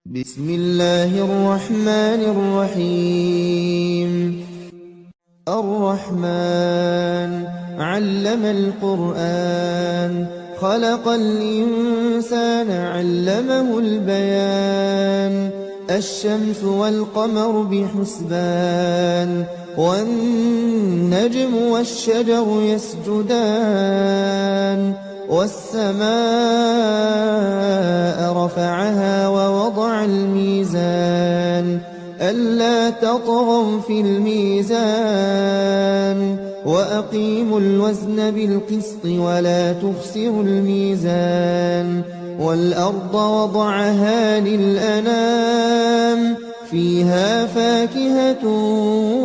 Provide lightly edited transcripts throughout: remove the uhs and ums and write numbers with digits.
بسم الله الرحمن الرحيم. الرحمن علم القرآن، خلق الإنسان علمه البيان. الشمس والقمر بحسبان، والنجم والشجر يسجدان. والسماء رفعها ووضع الميزان، ألا تطغوا في الميزان. وأقيموا الوزن بالقسط ولا تخسروا الميزان. والأرض وضعها للأنام، فيها فاكهة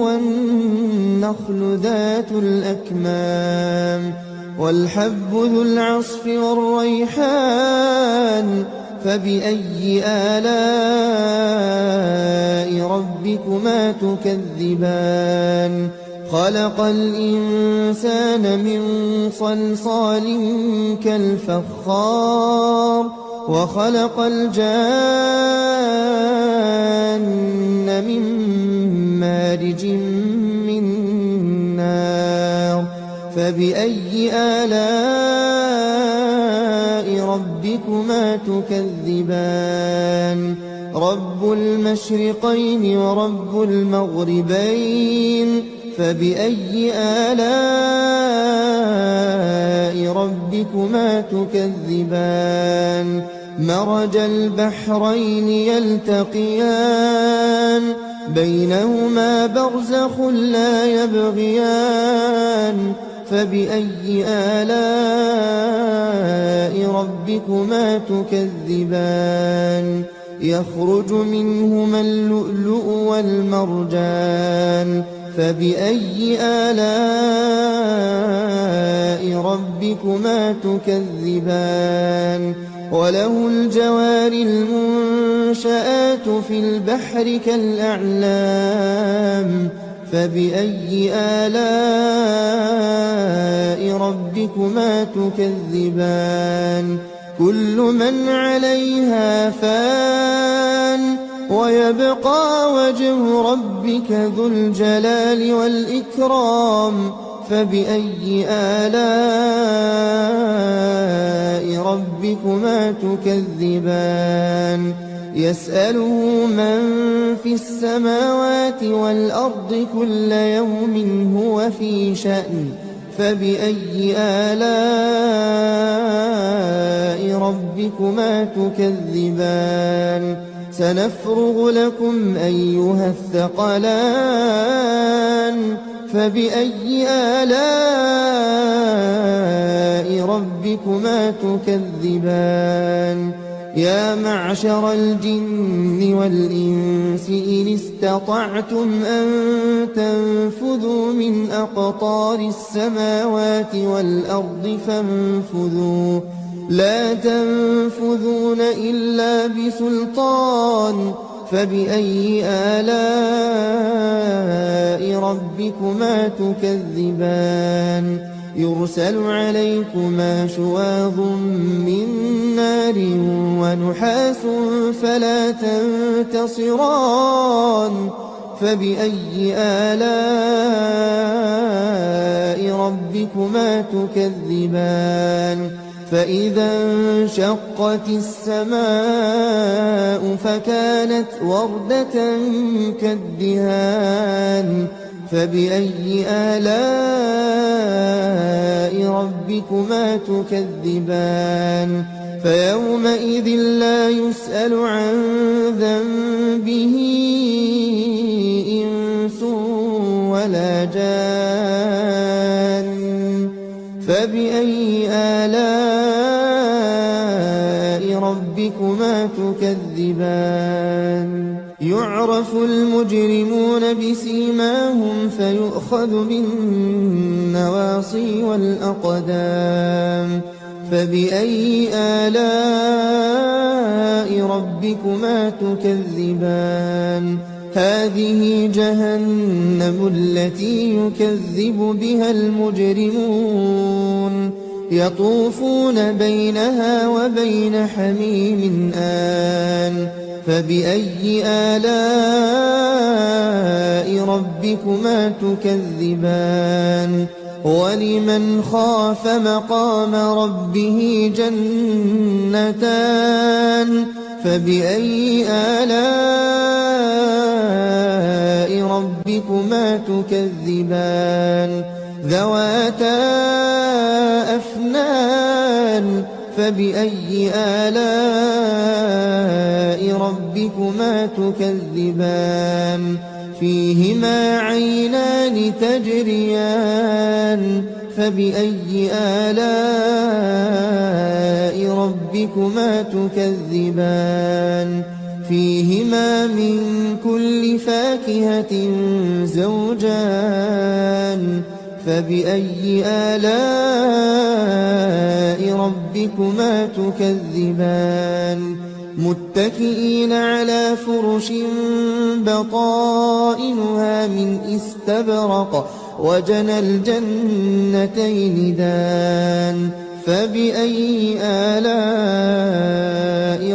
والنخل ذات الأكمام. والحب ذو العصف والريحان، فبأي آلاء ربكما تكذبان. خلق الإنسان من صلصال كالفخار، وخلق الجان من مارج من نار. فبأي آلاء ربكما تكذبان. رب المشرقين ورب المغربين، فبأي آلاء ربكما تكذبان. مرج البحرين يلتقيان، بينهما برزخ لا يبغيان. فبأي آلاء ربكما تكذبان. يخرج منهما اللؤلؤ والمرجان، فبأي آلاء ربكما تكذبان. وله الجوار المنشآت في البحر كالأعلام، فبأي آلاء ربكما تكذبان. كل من عليها فان، ويبقى وجه ربك ذو الجلال والإكرام. فبأي آلاء ربكما تكذبان. يسأله من في السماوات والأرض كل يوم هو في شأن. فبأي آلاء ربكما تكذبان. سنفرغ لكم أيها الثقلان. فبأي آلاء ربكما تكذبان. يا معشر الجن والإنس إن استطعتم أن تنفذوا من أقطار السماوات والأرض فانفذوا، لا تنفذون إلا بسلطان. فبأي آلاء ربكما تكذبان. يرسل عليكما شواظ من نار ونحاس فلا تنتصران. فبأي آلاء ربكما تكذبان. فإذا انشقت السماء فكانت وردة كالدهان. فبأي آلاء ربكما تكذبان. فيومئذ لا يسأل عن ذنبه إنس ولا جان. فبأي آلاء ربكما تكذبان. يعرف المجرمون بسيماهم فيؤخذ بالنواصي والأقدام. فبأي آلاء ربكما تكذبان. هذه جهنم التي يكذب بها المجرمون، يطوفون بينها وبين حميم آن فبأي آلاء ربكما تكذبان ولمن خاف مقام ربه جنتان فبأي آلاء ربكما تكذبان ذواتا أفنان فبأي آلاء ربكما تكذبان فيهما عينان تجريان فبأي آلاء ربكما تكذبان فيهما من كل فاكهة زوجان فبأي آلاء ربكما تكذبان متكئين على فرش بطائنها من استبرق وجنى الجنتين دان فبأي آلاء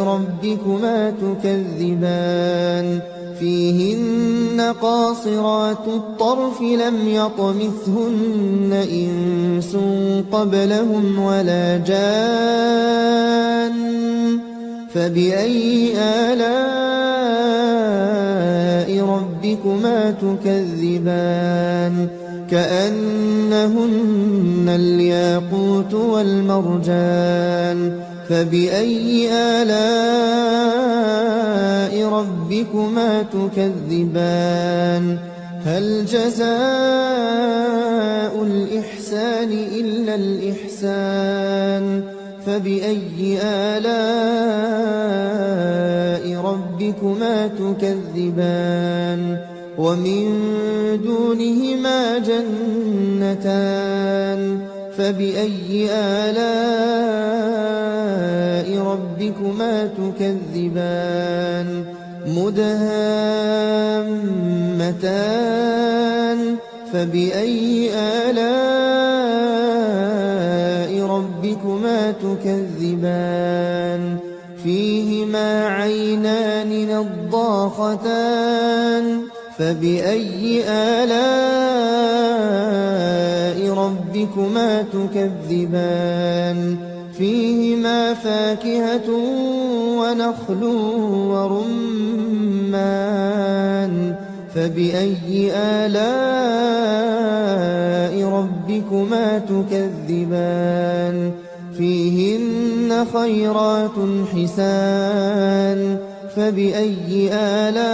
ربكما تكذبان فيهن قاصرات الطرف لم يطمثهن إنس قبلهم ولا جان فبأي آلاء ربكما تكذبان كأنهن الياقوت والمرجان فبأي آلاء ربكما تكذبان هل جزاء الإحسان إلا الإحسان فبأي آلاء ربكما تكذبان ومن دونهما جنتان فبأي آلاء ربكما تكذبان مدهامتان فبأي آلاء ربكما تكذبان فيهما عينان نضاختان فبأي آلاء ربكما تكذبان فيهما فاكهة ونخل ورمان فبأي آلاء ربكما تكذبان فيهن خيرات حسان فبأي آلاء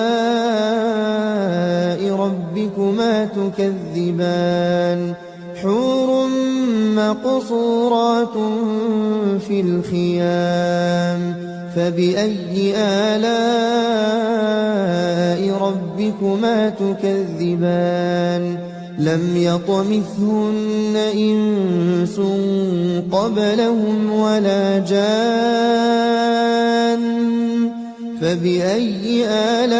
ربكما تكذبان حور مقصورات في الخيام فبأي آلاء ربكما تكذبان لم يطمثهن إنس قبلهم ولا جان فبأي آلاء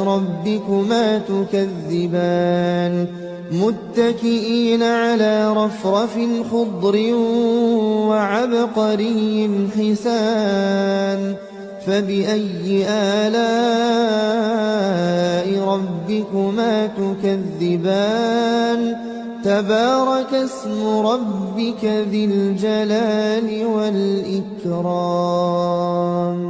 ربكما تكذبان متكئين على رفرف خضر وعبقري حسان فبأي آلاء ربكما تكذبان تبارك اسم ربك ذي الجلال والإكرام